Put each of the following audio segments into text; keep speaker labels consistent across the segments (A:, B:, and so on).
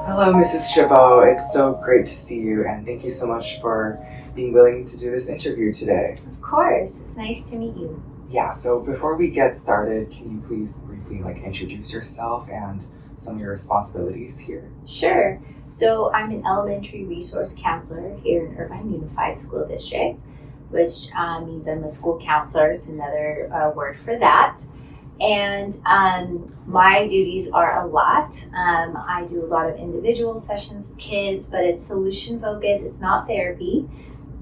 A: Hello, Mrs. Chabot. It's so great to see you, and thank you so much for being willing to do this interview today.
B: Of course, it's nice to meet you.
A: Yeah, so before we get started, can you please briefly introduce yourself and some of your responsibilities here?
B: Sure. So I'm an elementary resource counselor here in Irvine Unified School District, which means I'm a school counselor. It's another word for that. And my duties are a lot. I do a lot of individual sessions with kids, but it's solution focused. It's not therapy.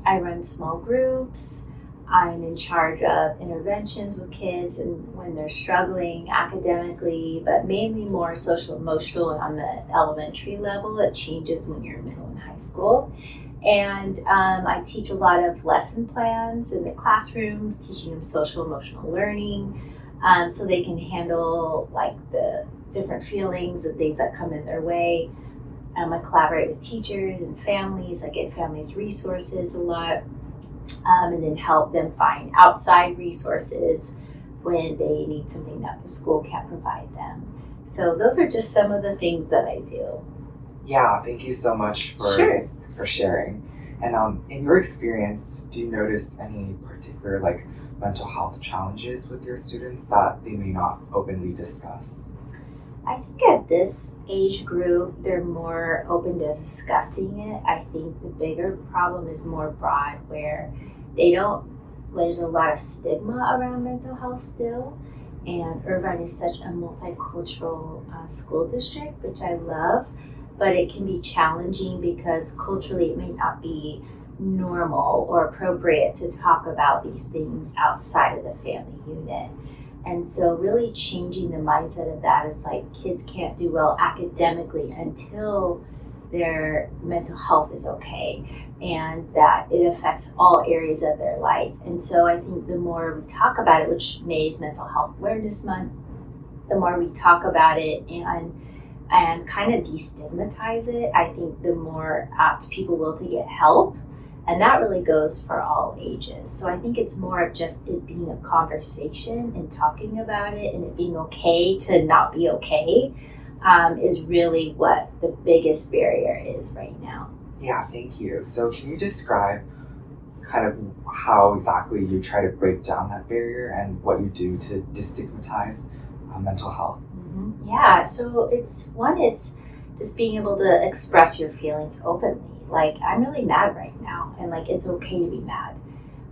B: I run small groups. I'm in charge of interventions with kids and when they're struggling academically, but mainly more social emotional on the elementary level. It changes when you're in middle and high school. And I teach a lot of lesson plans in the classrooms, teaching them social emotional learning. So they can handle like the different feelings and things that come in their way. I collaborate with teachers and families. I get families resources a lot, and then help them find outside resources when they need something that the school can't provide them. So those are just some of the things that I do.
A: Yeah, thank you so much for sharing. And in your experience, do you notice any particular mental health challenges with your students that they may not openly discuss?
B: I think at this age group, they're more open to discussing it. I think the bigger problem is more broad, where there's a lot of stigma around mental health still. And Irvine is such a multicultural school district, which I love, but it can be challenging because culturally it may not be normal or appropriate to talk about these things outside of the family unit. And so really changing the mindset of that is kids can't do well academically until their mental health is okay, and that it affects all areas of their life. And so I think the more we talk about it, which May is Mental Health Awareness Month, the more we talk about it and kind of destigmatize it, I think the more apt people will to get help. And that really goes for all ages. So I think it's more of just it being a conversation and talking about it and it being okay to not be okay is really what the biggest barrier is right now.
A: Yeah, thank you. So can you describe kind of how exactly you try to break down that barrier and what you do to destigmatize mental health?
B: Mm-hmm. Yeah, so it's just being able to express your feelings openly. I'm really mad right now, and it's okay to be mad.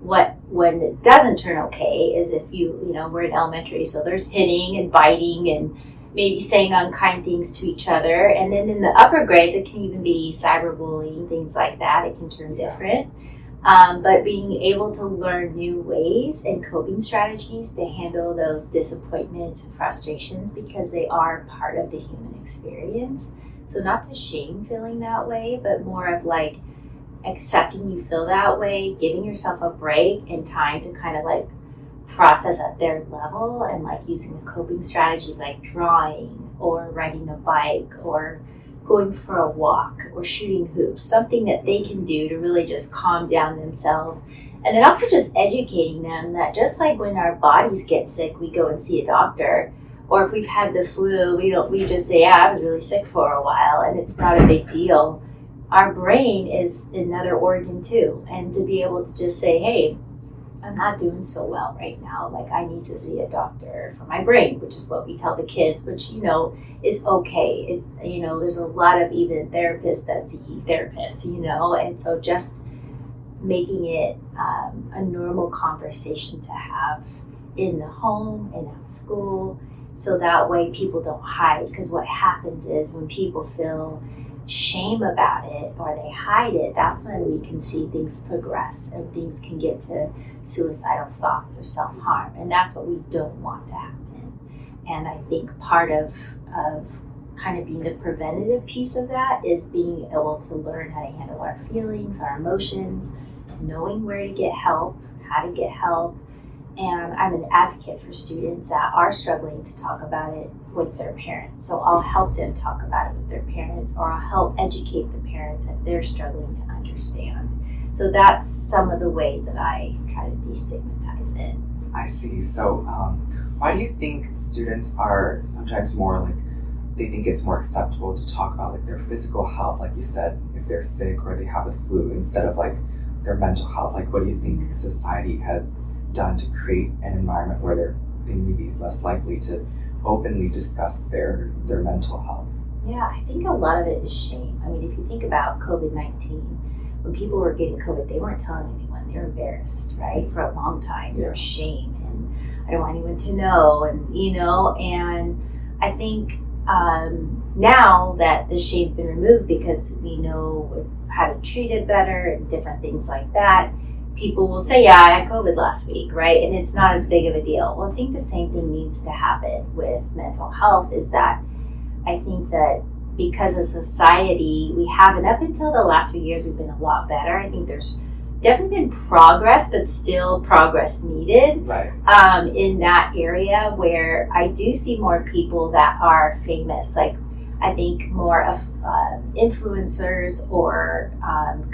B: When it doesn't turn okay is if we're in elementary, so there's hitting and biting and maybe saying unkind things to each other. And then in the upper grades, it can even be cyberbullying, things like that. It can turn different. But being able to learn new ways and coping strategies to handle those disappointments and frustrations, because they are part of the human experience. So not to shame feeling that way, but more of accepting you feel that way, giving yourself a break and time to kind of process at their level, and using a coping strategy like drawing or riding a bike or going for a walk or shooting hoops, something that they can do to really just calm down themselves. And then also just educating them that just like when our bodies get sick, we go and see a doctor. Or if we've had the flu, we just say, yeah, I was really sick for a while, and it's not a big deal. Our brain is another organ too. And to be able to just say, hey, I'm not doing so well right now. I need to see a doctor for my brain, which is what we tell the kids, which, is okay. There's a lot of even therapists that see therapists, and so just making it a normal conversation to have in the home and at school. So that way people don't hide, because what happens is when people feel shame about it or they hide it, that's when we can see things progress and things can get to suicidal thoughts or self-harm, and that's what we don't want to happen. And I think part of kind of being the preventative piece of that is being able to learn how to handle our feelings, our emotions, knowing where to get help, how to get help. And I'm an advocate for students that are struggling to talk about it with their parents. So I'll help them talk about it with their parents, or I'll help educate the parents if they're struggling to understand. So that's some of the ways that I try to destigmatize it.
A: I see. So why do you think students are sometimes more they think it's more acceptable to talk about like their physical health, like you said, if they're sick or they have the flu, instead of like their mental health. Like, what do you think society has done to create an environment where they may be less likely to openly discuss their mental health?
B: Yeah, I think a lot of it is shame. I mean, if you think about COVID-19, when people were getting COVID, they weren't telling anyone. They were embarrassed, right? For a long time, there was shame, and I don't want anyone to know, and I think now that the shame's been removed because we know how to treat it better and different things like that, people will say, yeah, I had COVID last week, right? And it's not as big of a deal. Well, I think the same thing needs to happen with mental health, is that I think that because as a society, we haven't, up until the last few years, we've been a lot better. I think there's definitely been progress, but still progress needed,
A: right,
B: in that area, where I do see more people that are famous. Like, I think more of influencers or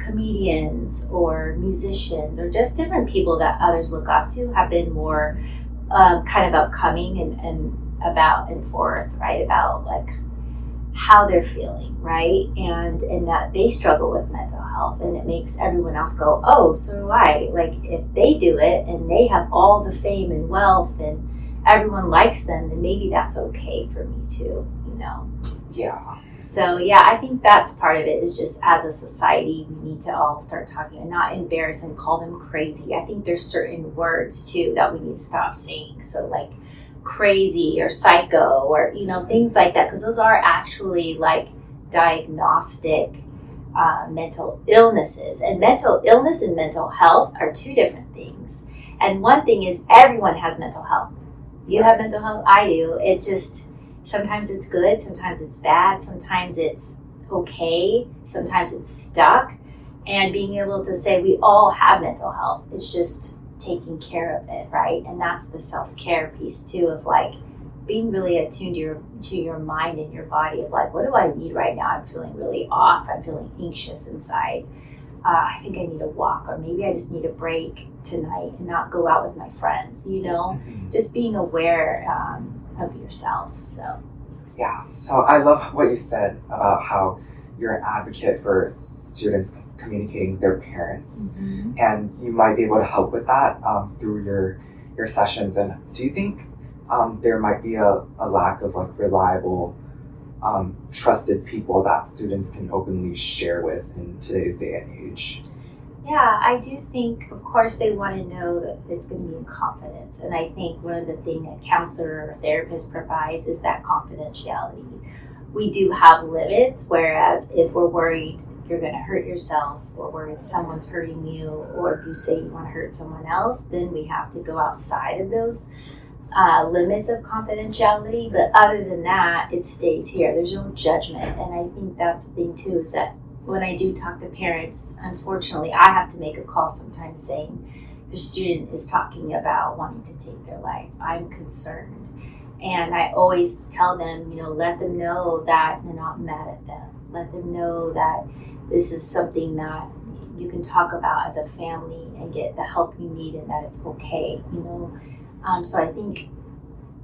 B: comedians or musicians or just different people that others look up to have been more kind of upcoming and about and forth, right, about like how they're feeling, right, and that they struggle with mental health, and it makes everyone else go, oh, so do I. Like, if they do it and they have all the fame and wealth and everyone likes them, then maybe that's okay for me too,
A: Yeah.
B: So yeah, I think that's part of it, is just as a society, we need to all start talking and not embarrass and call them crazy. I think there's certain words too that we need to stop saying. So like crazy or psycho or, things like that, because those are actually like diagnostic mental illnesses. And mental illness and mental health are two different things. And one thing is, everyone has mental health. You have mental health, I do. It just, sometimes it's good, sometimes it's bad, sometimes it's okay, sometimes it's stuck. And being able to say we all have mental health, it's just taking care of it, right? And that's the self-care piece too, of like being really attuned to your mind and your body, of like, what do I need right now? I'm feeling really off, I'm feeling anxious inside. I think I need a walk, or maybe I just need a break tonight and not go out with my friends, just being aware of yourself. So
A: yeah, so I love what you said about how you're an advocate for students communicating with their parents, and you might be able to help with that through your sessions. And do you think there might be a lack of like reliable, trusted people that students can openly share with in today's day and age?
B: Yeah, I do think, of course, they want to know that it's going to be in confidence. And I think one of the things a counselor or therapist provides is that confidentiality. We do have limits, whereas if we're worried you're going to hurt yourself, or worried someone's hurting you, or if you say you want to hurt someone else, then we have to go outside of those limits of confidentiality. But other than that, it stays here. There's no judgment. And I think that's the thing too, is that when I do talk to parents, unfortunately, I have to make a call sometimes saying the student is talking about wanting to take their life. I'm concerned. And I always tell them, let them know that you're not mad at them. Let them know that this is something that you can talk about as a family and get the help you need, and that it's okay, So I think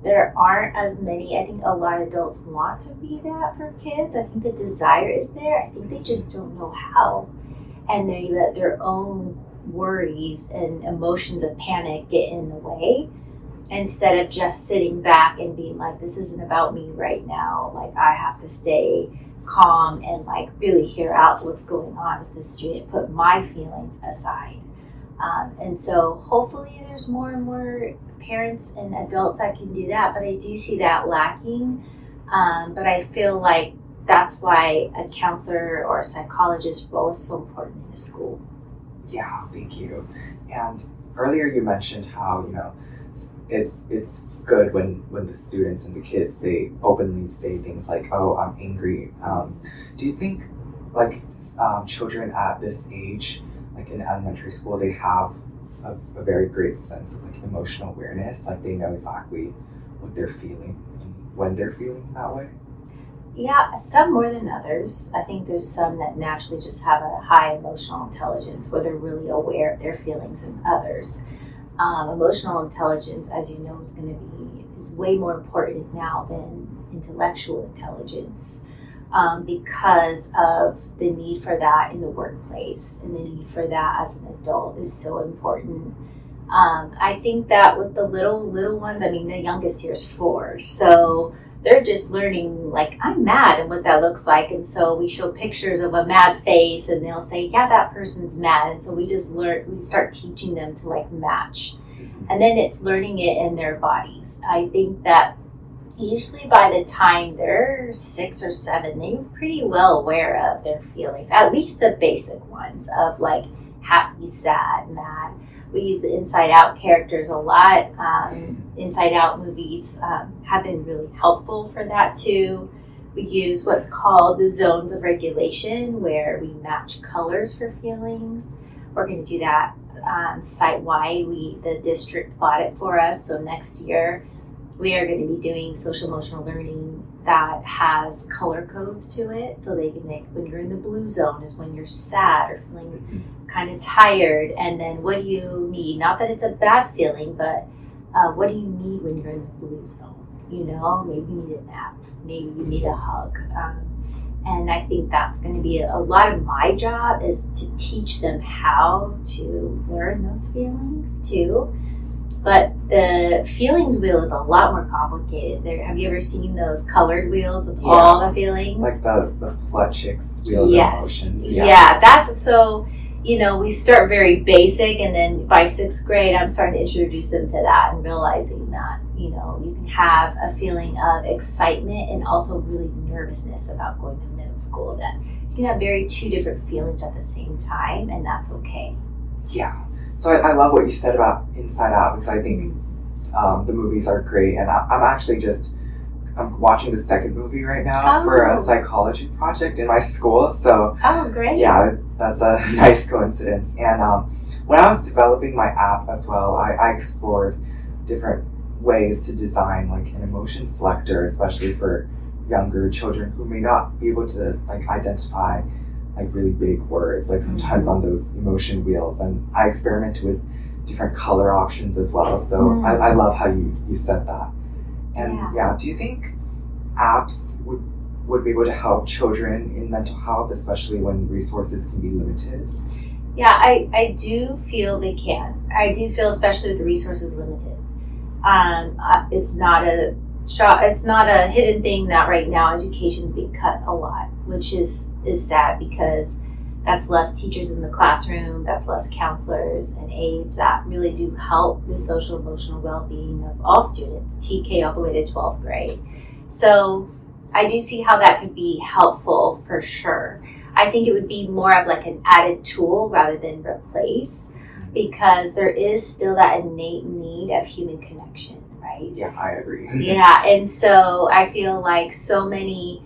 B: there aren't as many. I think a lot of adults want to be that for kids. I think the desire is there. I think they just don't know how. And they let their own worries and emotions of panic get in the way, instead of just sitting back and being like, this isn't about me right now. Like, I have to stay calm and like really hear out what's going on with the student, put my feelings aside. And so hopefully there's more and more parents and adults that can do that, but I do see that lacking. But I feel like that's why a counselor or a psychologist's role is so important in a school.
A: Yeah, thank you. And earlier you mentioned how, it's good when the students and the kids, they openly say things like, oh, I'm angry. Do you think like children at this age, like in elementary school, they have a very great sense of like emotional awareness? Like they know exactly what they're feeling and when they're feeling that way?
B: Yeah, some more than others. I think there's some that naturally just have a high emotional intelligence, where they're really aware of their feelings, and others. Emotional intelligence, as you know, is way more important now than intellectual intelligence, because of the need for that in the workplace, and the need for that as an adult is so important. I think that with the little ones, I mean, the youngest here is 4, so they're just learning, like, I'm mad and what that looks like. And so we show pictures of a mad face and they'll say, yeah, that person's mad. And so we start teaching them to like match. And then it's learning it in their bodies. I think that usually by the time they're 6 or 7, they're pretty well aware of their feelings, at least the basic ones of like happy, sad, mad. We use the Inside Out characters a lot. Inside Out movies have been really helpful for that too. We use what's called the zones of regulation, where we match colors for feelings. We're going to do that site-wide. The district bought it for us, so next year we are going to be doing social emotional learning that has color codes to it, so they can make, when you're in the blue zone is when you're sad or feeling kind of tired, and then what do you need? Not that it's a bad feeling, but what do you need when you're in the blue zone? You know, maybe you need a nap, maybe you need a hug. And I think that's going to be a lot of my job, is to teach them how to learn those feelings too. But the feelings wheel is a lot more complicated. Have you ever seen those colored wheels with all the feelings?
A: Like the Plutchik's wheel of emotions.
B: Yeah, that's so, you know, we start very basic, and then by 6th grade, I'm starting to introduce them to that and realizing that, you know, you can have a feeling of excitement and also really nervousness about going to middle school. That you can have two different feelings at the same time, and that's okay.
A: Yeah. So I love what you said about Inside Out, because I think the movies are great, and I'm watching the second movie right now for a psychology project in my school. So
B: great.
A: Yeah, that's a nice coincidence. And when I was developing my app as well, I explored different ways to design like an emotion selector, especially for younger children who may not be able to like identify like really big words, like sometimes on those emotion wheels. And I experimented with different color options as well. So I love how you said that. And do you think apps would be able to help children in mental health, especially when resources can be limited?
B: Yeah, I do feel they can. I do feel, especially with the resources limited. It's not a hidden thing that right now education is being cut a lot, which is sad, because that's less teachers in the classroom, that's less counselors and aides that really do help the social emotional well-being of all students, TK all the way to 12th grade. So I do see how that could be helpful for sure. I think it would be more of like an added tool rather than replace, because there is still that innate need of human connection, right?
A: Yeah, I agree.
B: Yeah, and so I feel like so many,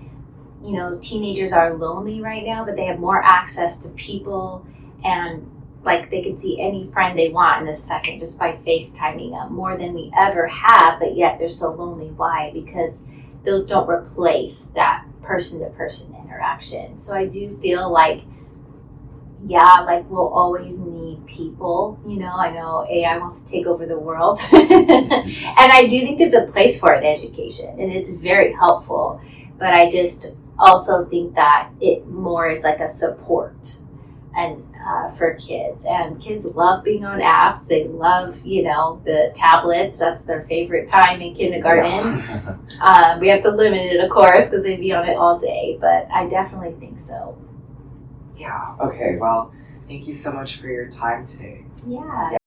B: you know, teenagers are lonely right now, but they have more access to people, and like they can see any friend they want in a second just by FaceTiming them, more than we ever have, but yet they're so lonely. Why? Because those don't replace that person-to-person interaction. So I do feel like, like we'll always need people. You know, I know AI wants to take over the world. And I do think there's a place for it in education, and it's very helpful. But I just also think that it more is like a support and for kids. And kids love being on apps. They love, you know, the tablets. That's their favorite time in kindergarten. Yeah. We have to limit it, of course, because they'd be on it all day. But I definitely think so.
A: Yeah. Okay. Well, thank you so much for your time today.
B: Yeah.